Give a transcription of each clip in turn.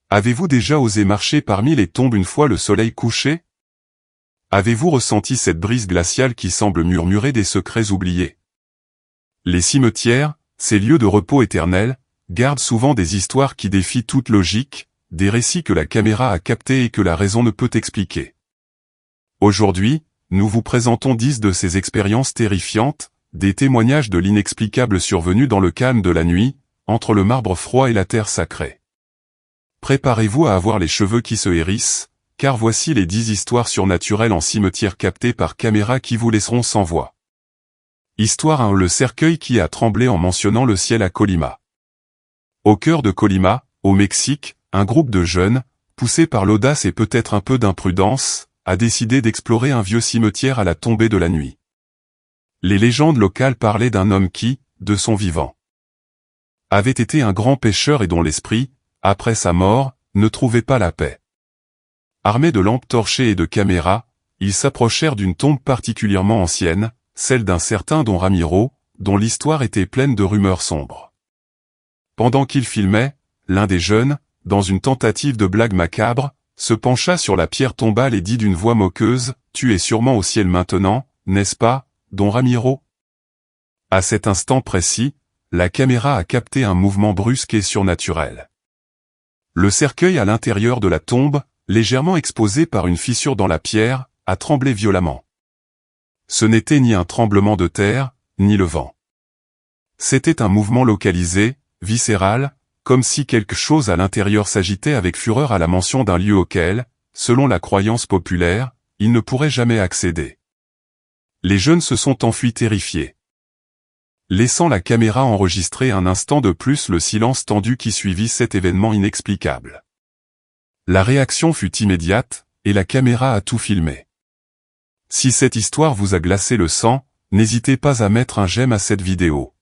Avez-vous déjà osé marcher parmi les tombes une fois le soleil couché? Avez-vous ressenti cette brise glaciale qui semble murmurer des secrets oubliés? Les cimetières, ces lieux de repos éternels, gardent souvent des histoires qui défient toute logique, des récits que la caméra a captés et que la raison ne peut expliquer. Aujourd'hui, nous vous présentons 10 de ces expériences terrifiantes, des témoignages de l'inexplicable survenu dans le calme de la nuit, entre le marbre froid et la terre sacrée. Préparez-vous à avoir les cheveux qui se hérissent, car voici les 10 histoires surnaturelles en cimetière captées par caméra qui vous laisseront sans voix. Histoire 1. Le cercueil qui a tremblé en mentionnant le ciel à Colima. Au cœur de Colima, au Mexique, un groupe de jeunes, poussés par l'audace et peut-être un peu d'imprudence, a décidé d'explorer un vieux cimetière à la tombée de la nuit. Les légendes locales parlaient d'un homme qui, de son vivant, avait été un grand pécheur et dont l'esprit, après sa mort, ne trouvait pas la paix. Armés de lampes torchées et de caméras, ils s'approchèrent d'une tombe particulièrement ancienne, celle d'un certain Don Ramiro, dont l'histoire était pleine de rumeurs sombres. Pendant qu'ils filmaient, l'un des jeunes, dans une tentative de blague macabre, se pencha sur la pierre tombale et dit d'une voix moqueuse, « Tu es sûrement au ciel maintenant, n'est-ce pas, Don Ramiro ?» À cet instant précis, la caméra a capté un mouvement brusque et surnaturel. Le cercueil à l'intérieur de la tombe, légèrement exposé par une fissure dans la pierre, a tremblé violemment. Ce n'était ni un tremblement de terre, ni le vent. C'était un mouvement localisé, viscéral, comme si quelque chose à l'intérieur s'agitait avec fureur à la mention d'un lieu auquel, selon la croyance populaire, il ne pourrait jamais accéder. Les jeunes se sont enfuis terrifiés, laissant la caméra enregistrer un instant de plus le silence tendu qui suivit cet événement inexplicable. La réaction fut immédiate, et la caméra a tout filmé. Si cette histoire vous a glacé le sang, n'hésitez pas à mettre un j'aime à cette vidéo.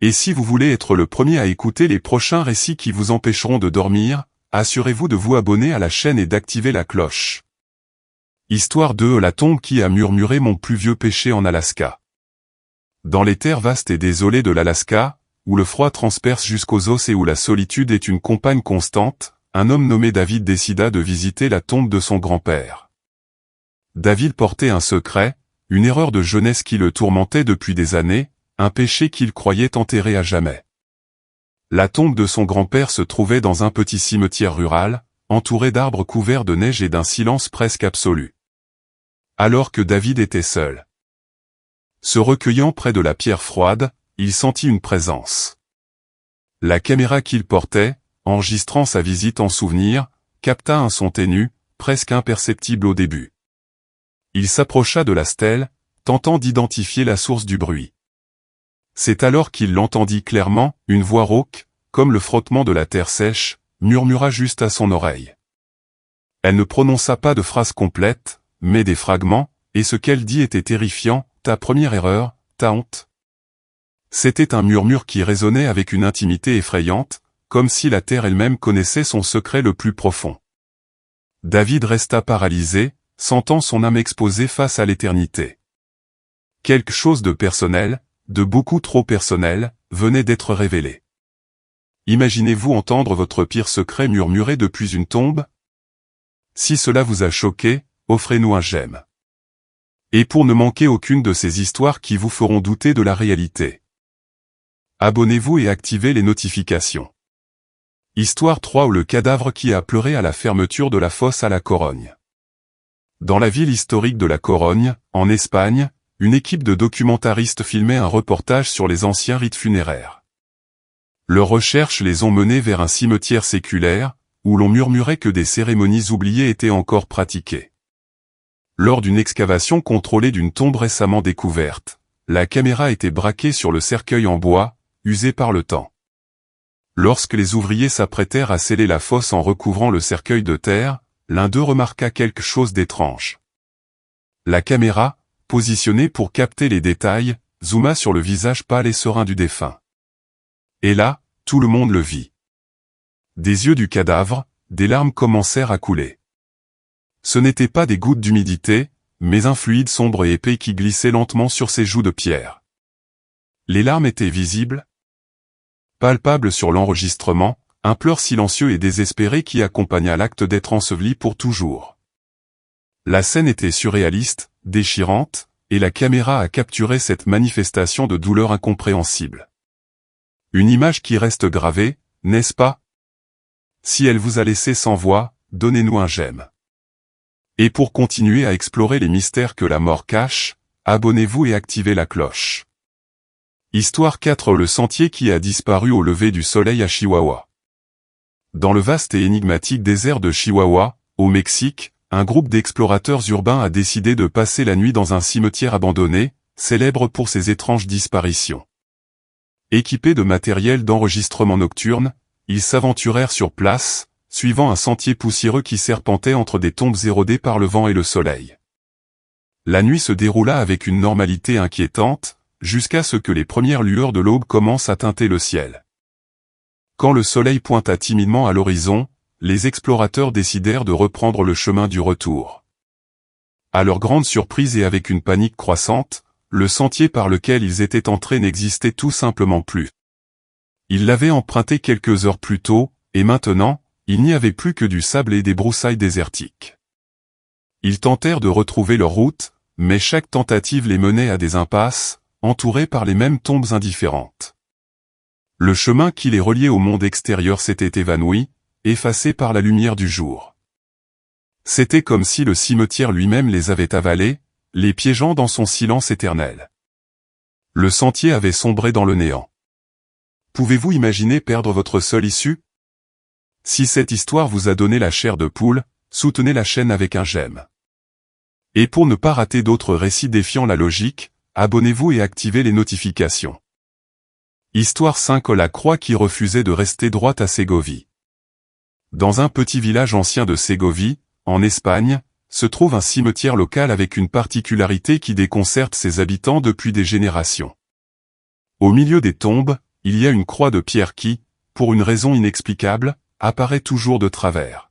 Et si vous voulez être le premier à écouter les prochains récits qui vous empêcheront de dormir, assurez-vous de vous abonner à la chaîne et d'activer la cloche. Histoire 2. La tombe qui a murmuré mon plus vieux péché en Alaska. Dans les terres vastes et désolées de l'Alaska, où le froid transperce jusqu'aux os et où la solitude est une compagne constante, un homme nommé David décida de visiter la tombe de son grand-père. David portait un secret, une erreur de jeunesse qui le tourmentait depuis des années, un péché qu'il croyait enterré à jamais. La tombe de son grand-père se trouvait dans un petit cimetière rural, entouré d'arbres couverts de neige et d'un silence presque absolu. Alors que David était seul, se recueillant près de la pierre froide, il sentit une présence. La caméra qu'il portait, enregistrant sa visite en souvenir, capta un son ténu, presque imperceptible au début. Il s'approcha de la stèle, tentant d'identifier la source du bruit. C'est alors qu'il l'entendit clairement, une voix rauque, comme le frottement de la terre sèche, murmura juste à son oreille. Elle ne prononça pas de phrase complète, mais des fragments, et ce qu'elle dit était terrifiant, ta première erreur, ta honte. C'était un murmure qui résonnait avec une intimité effrayante, comme si la terre elle-même connaissait son secret le plus profond. David resta paralysé, sentant son âme exposée face à l'éternité. Quelque chose de personnel, de beaucoup trop personnel, venait d'être révélé. Imaginez-vous entendre votre pire secret murmurer depuis une tombe? Si cela vous a choqué, offrez-nous un j'aime. Et pour ne manquer aucune de ces histoires qui vous feront douter de la réalité, abonnez-vous et activez les notifications. Histoire 3. Le cadavre qui a pleuré à la fermeture de la fosse à la Corogne. Dans la ville historique de la Corogne, en Espagne, une équipe de documentaristes filmait un reportage sur les anciens rites funéraires. Leurs recherches les ont menés vers un cimetière séculaire, où l'on murmurait que des cérémonies oubliées étaient encore pratiquées. Lors d'une excavation contrôlée d'une tombe récemment découverte, la caméra était braquée sur le cercueil en bois, usé par le temps. Lorsque les ouvriers s'apprêtèrent à sceller la fosse en recouvrant le cercueil de terre, l'un d'eux remarqua quelque chose d'étrange. La caméra, positionnée pour capter les détails, zooma sur le visage pâle et serein du défunt. Et là, tout le monde le vit. Des yeux du cadavre, des larmes commencèrent à couler. Ce n'étaient pas des gouttes d'humidité, mais un fluide sombre et épais qui glissait lentement sur ses joues de pierre. Les larmes étaient visibles, palpables sur l'enregistrement, un pleur silencieux et désespéré qui accompagna l'acte d'être enseveli pour toujours. La scène était surréaliste, déchirante, et la caméra a capturé cette manifestation de douleur incompréhensible. Une image qui reste gravée, n'est-ce pas? Si elle vous a laissé sans voix, donnez-nous un j'aime. Et pour continuer à explorer les mystères que la mort cache, abonnez-vous et activez la cloche. Histoire 4. Le sentier qui a disparu au lever du soleil à Chihuahua. Dans le vaste et énigmatique désert de Chihuahua, au Mexique, un groupe d'explorateurs urbains a décidé de passer la nuit dans un cimetière abandonné, célèbre pour ses étranges disparitions. Équipés de matériel d'enregistrement nocturne, ils s'aventurèrent sur place, suivant un sentier poussiéreux qui serpentait entre des tombes érodées par le vent et le soleil. La nuit se déroula avec une normalité inquiétante, jusqu'à ce que les premières lueurs de l'aube commencent à teinter le ciel. Quand le soleil pointa timidement à l'horizon, les explorateurs décidèrent de reprendre le chemin du retour. À leur grande surprise et avec une panique croissante, le sentier par lequel ils étaient entrés n'existait tout simplement plus. Ils l'avaient emprunté quelques heures plus tôt, et maintenant, il n'y avait plus que du sable et des broussailles désertiques. Ils tentèrent de retrouver leur route, mais chaque tentative les menait à des impasses, entourés par les mêmes tombes indifférentes. Le chemin qui les reliait au monde extérieur s'était évanoui, effacé par la lumière du jour. C'était comme si le cimetière lui-même les avait avalés, les piégeant dans son silence éternel. Le sentier avait sombré dans le néant. Pouvez-vous imaginer perdre votre seule issue? Si cette histoire vous a donné la chair de poule, soutenez la chaîne avec un j'aime. Et pour ne pas rater d'autres récits défiant la logique, abonnez-vous et activez les notifications. Histoire 5. La croix qui refusait de rester droite à Ségovie. Dans un petit village ancien de Ségovie, en Espagne, se trouve un cimetière local avec une particularité qui déconcerte ses habitants depuis des générations. Au milieu des tombes, il y a une croix de pierre qui, pour une raison inexplicable, apparaît toujours de travers.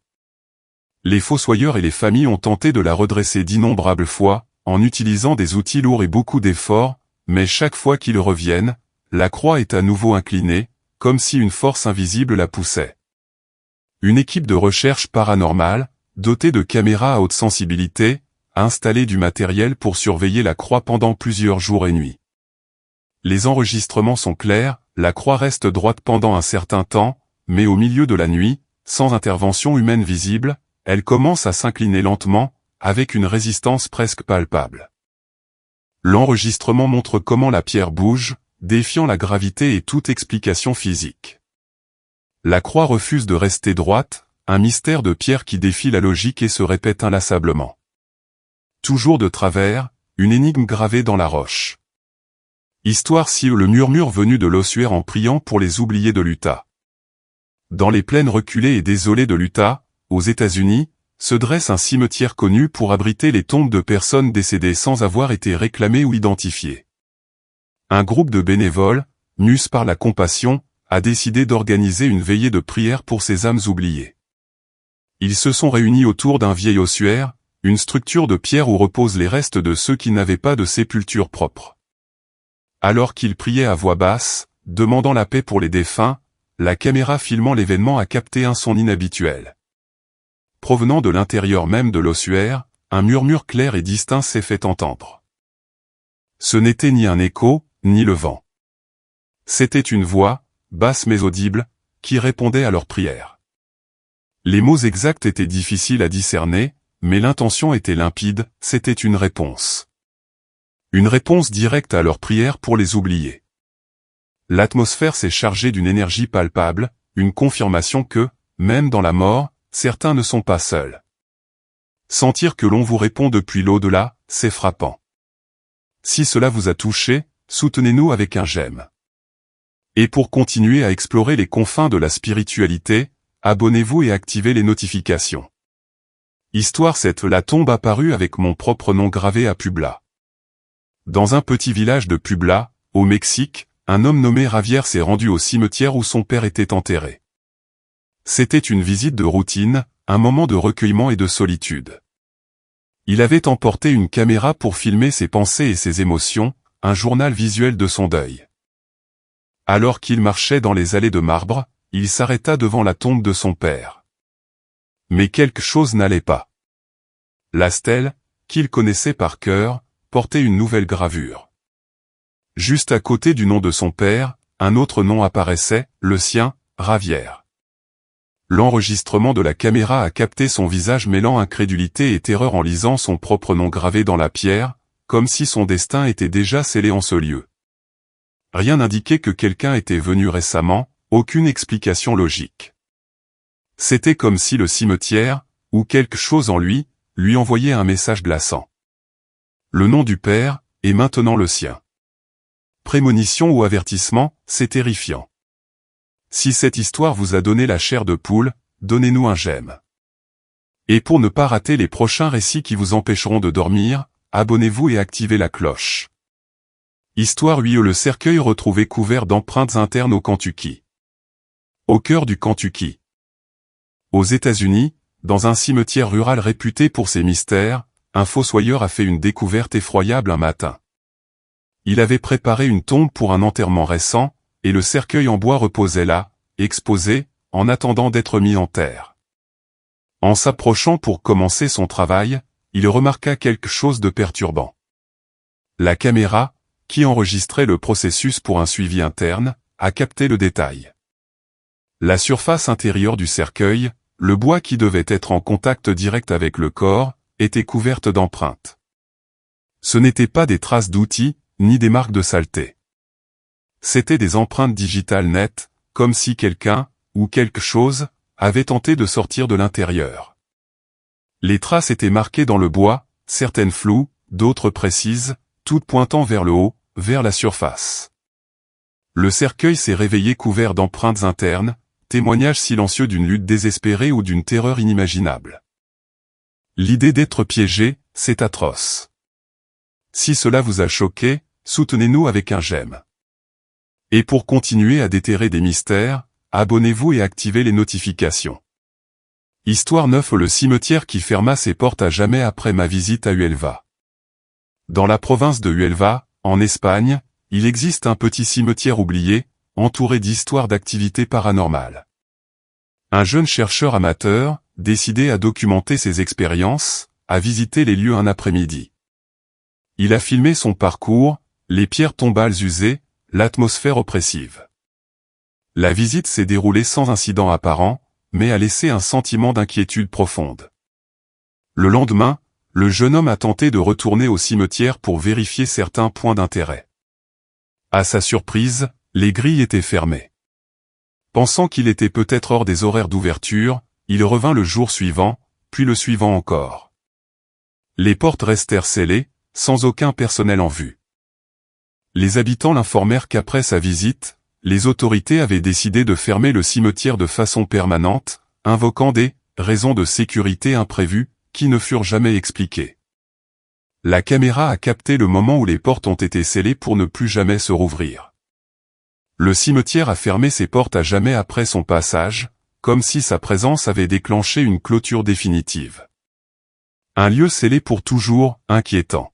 Les fossoyeurs et les familles ont tenté de la redresser d'innombrables fois, en utilisant des outils lourds et beaucoup d'efforts, mais chaque fois qu'ils reviennent, la croix est à nouveau inclinée, comme si une force invisible la poussait. Une équipe de recherche paranormale, dotée de caméras à haute sensibilité, a installé du matériel pour surveiller la croix pendant plusieurs jours et nuits. Les enregistrements sont clairs, la croix reste droite pendant un certain temps, mais au milieu de la nuit, sans intervention humaine visible, elle commence à s'incliner lentement, avec une résistance presque palpable. L'enregistrement montre comment la pierre bouge, défiant la gravité et toute explication physique. La croix refuse de rester droite, un mystère de pierre qui défie la logique et se répète inlassablement. Toujours de travers, une énigme gravée dans la roche. Histoire 6. Le murmure venu de l'ossuaire en priant pour les oubliés de l'Utah. Dans les plaines reculées et désolées de l'Utah, aux États-Unis, se dresse un cimetière connu pour abriter les tombes de personnes décédées sans avoir été réclamées ou identifiées. Un groupe de bénévoles, mus par la compassion, a décidé d'organiser une veillée de prière pour ces âmes oubliées. Ils se sont réunis autour d'un vieil ossuaire, une structure de pierre où reposent les restes de ceux qui n'avaient pas de sépulture propre. Alors qu'ils priaient à voix basse, demandant la paix pour les défunts, la caméra filmant l'événement a capté un son inhabituel. Provenant de l'intérieur même de l'ossuaire, un murmure clair et distinct s'est fait entendre. Ce n'était ni un écho, ni le vent. C'était une voix, basse mais audible, qui répondait à leur prière. Les mots exacts étaient difficiles à discerner, mais l'intention était limpide, c'était une réponse. Une réponse directe à leur prière pour les oublier. L'atmosphère s'est chargée d'une énergie palpable, une confirmation que, même dans la mort, certains ne sont pas seuls. Sentir que l'on vous répond depuis l'au-delà, c'est frappant. Si cela vous a touché, soutenez-nous avec un j'aime. Et pour continuer à explorer les confins de la spiritualité, abonnez-vous et activez les notifications. Histoire 7. La tombe apparue avec mon propre nom gravé à Puebla. Dans un petit village de Puebla, au Mexique, un homme nommé Javier s'est rendu au cimetière où son père était enterré. C'était une visite de routine, un moment de recueillement et de solitude. Il avait emporté une caméra pour filmer ses pensées et ses émotions, un journal visuel de son deuil. Alors qu'il marchait dans les allées de marbre, il s'arrêta devant la tombe de son père. Mais quelque chose n'allait pas. La stèle, qu'il connaissait par cœur, portait une nouvelle gravure. Juste à côté du nom de son père, un autre nom apparaissait, le sien, Ravière. L'enregistrement de la caméra a capté son visage mêlant incrédulité et terreur en lisant son propre nom gravé dans la pierre, comme si son destin était déjà scellé en ce lieu. Rien n'indiquait que quelqu'un était venu récemment, aucune explication logique. C'était comme si le cimetière, ou quelque chose en lui envoyait un message glaçant. Le nom du père, est maintenant le sien. Prémonition ou avertissement, c'est terrifiant. Si cette histoire vous a donné la chair de poule, donnez-nous un j'aime. Et pour ne pas rater les prochains récits qui vous empêcheront de dormir, abonnez-vous et activez la cloche. Histoire 8. Le cercueil retrouvé couvert d'empreintes internes au Kentucky. Au cœur du Kentucky. Aux États-Unis, dans un cimetière rural réputé pour ses mystères, un fossoyeur a fait une découverte effroyable un matin. Il avait préparé une tombe pour un enterrement récent, et le cercueil en bois reposait là, exposé, en attendant d'être mis en terre. En s'approchant pour commencer son travail, il remarqua quelque chose de perturbant. La caméra, qui enregistrait le processus pour un suivi interne, a capté le détail. La surface intérieure du cercueil, le bois qui devait être en contact direct avec le corps, était couverte d'empreintes. Ce n'étaient pas des traces d'outils, ni des marques de saleté. C'étaient des empreintes digitales nettes, comme si quelqu'un, ou quelque chose, avait tenté de sortir de l'intérieur. Les traces étaient marquées dans le bois, certaines floues, d'autres précises, toutes pointant vers le haut, vers la surface. Le cercueil s'est réveillé couvert d'empreintes internes, témoignage silencieux d'une lutte désespérée ou d'une terreur inimaginable. L'idée d'être piégé, c'est atroce. Si cela vous a choqué, soutenez-nous avec un j'aime. Et pour continuer à déterrer des mystères, abonnez-vous et activez les notifications. Histoire 9. Le cimetière qui ferma ses portes à jamais après ma visite à Huelva. Dans la province de Huelva, en Espagne, il existe un petit cimetière oublié, entouré d'histoires d'activités paranormales. Un jeune chercheur amateur, décidé à documenter ses expériences, a visité les lieux un après-midi. Il a filmé son parcours, les pierres tombales usées, l'atmosphère oppressive. La visite s'est déroulée sans incident apparent, mais a laissé un sentiment d'inquiétude profonde. Le lendemain, le jeune homme a tenté de retourner au cimetière pour vérifier certains points d'intérêt. À sa surprise, les grilles étaient fermées. Pensant qu'il était peut-être hors des horaires d'ouverture, il revint le jour suivant, puis le suivant encore. Les portes restèrent scellées, sans aucun personnel en vue. Les habitants l'informèrent qu'après sa visite, les autorités avaient décidé de fermer le cimetière de façon permanente, invoquant des raisons de sécurité imprévues, qui ne furent jamais expliquées. La caméra a capté le moment où les portes ont été scellées pour ne plus jamais se rouvrir. Le cimetière a fermé ses portes à jamais après son passage, comme si sa présence avait déclenché une clôture définitive. Un lieu scellé pour toujours, inquiétant.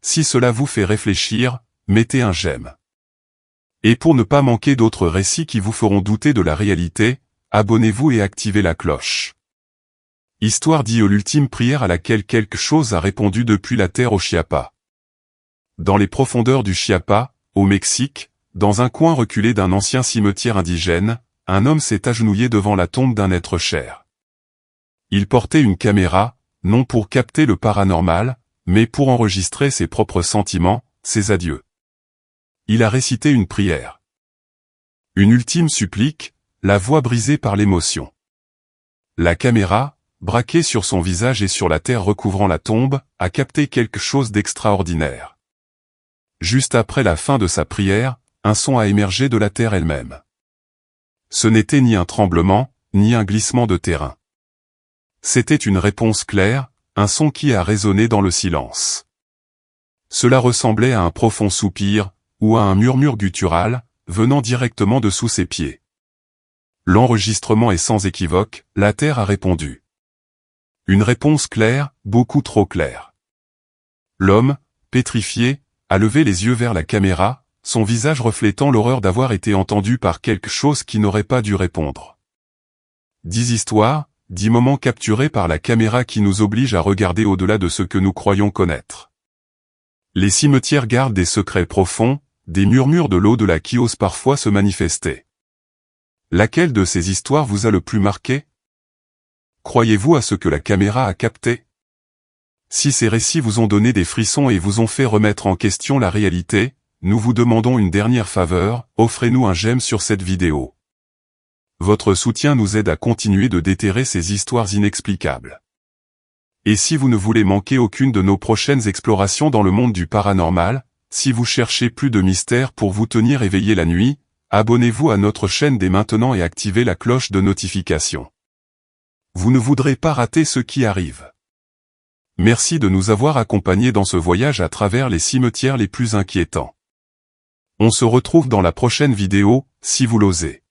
Si cela vous fait réfléchir, mettez un j'aime. Et pour ne pas manquer d'autres récits qui vous feront douter de la réalité, abonnez-vous et activez la cloche. Histoire 10. L'ultime prière à laquelle quelque chose a répondu depuis la terre au Chiapas. Dans les profondeurs du Chiapas, au Mexique, dans un coin reculé d'un ancien cimetière indigène, un homme s'est agenouillé devant la tombe d'un être cher. Il portait une caméra, non pour capter le paranormal, mais pour enregistrer ses propres sentiments, ses adieux. Il a récité une prière. Une ultime supplique, la voix brisée par l'émotion. La caméra, braquée sur son visage et sur la terre recouvrant la tombe, a capté quelque chose d'extraordinaire. Juste après la fin de sa prière, un son a émergé de la terre elle-même. Ce n'était ni un tremblement, ni un glissement de terrain. C'était une réponse claire, un son qui a résonné dans le silence. Cela ressemblait à un profond soupir, ou à un murmure guttural, venant directement de sous ses pieds. L'enregistrement est sans équivoque, la terre a répondu. Une réponse claire, beaucoup trop claire. L'homme, pétrifié, a levé les yeux vers la caméra, son visage reflétant l'horreur d'avoir été entendu par quelque chose qui n'aurait pas dû répondre. 10 histoires, 10 moments capturés par la caméra qui nous obligent à regarder au-delà de ce que nous croyons connaître. Les cimetières gardent des secrets profonds, des murmures de l'au-delà qui osent parfois se manifester. Laquelle de ces histoires vous a le plus marqué? Croyez-vous à ce que la caméra a capté? Si ces récits vous ont donné des frissons et vous ont fait remettre en question la réalité, nous vous demandons une dernière faveur, offrez-nous un j'aime sur cette vidéo. Votre soutien nous aide à continuer de déterrer ces histoires inexplicables. Et si vous ne voulez manquer aucune de nos prochaines explorations dans le monde du paranormal, si vous cherchez plus de mystères pour vous tenir éveillé la nuit, abonnez-vous à notre chaîne dès maintenant et activez la cloche de notification. Vous ne voudrez pas rater ce qui arrive. Merci de nous avoir accompagnés dans ce voyage à travers les cimetières les plus inquiétants. On se retrouve dans la prochaine vidéo, si vous l'osez.